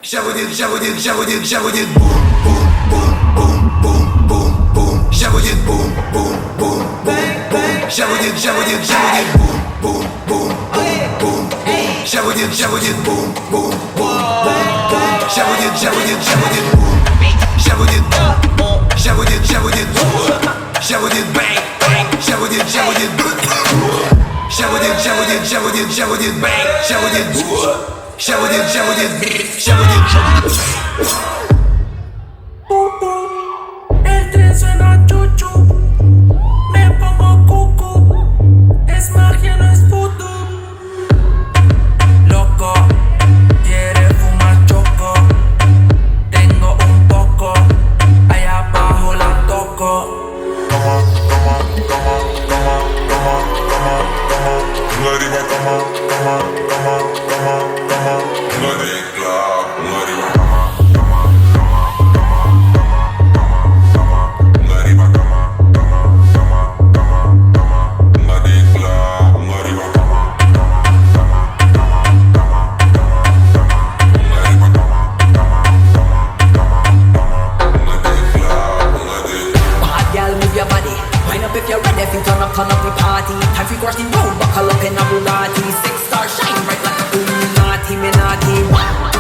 Shower it, shower it, shower it, shower it, boom, boom, boom, boom, boom, boom, boom. Shower it, boom, boom, boom, boom, boom. Shower it, shower it, shower it, boom, boom, boom, boom, boom, boom. Shower it, boom, boom, boom, boom, boom. Shower it, boom. Shower it, shower it, shower it, shower it, bang, bang. Shower it, shower it, shower it, shower it, shower it, shower it, bang. Shower it, shower it, shower it, shower it. El tren suena chuchu, me pongo cucu, es magia, no es voodoo. Loco, quiere fumar choco, tengo un poco, allá abajo la toco. Bad girl, move your body. Wind up if you're ready. If you turn up the party. Time for crossing road, buckle up in a Bugatti. 6-star shine bright like a Illuminati, me naughty.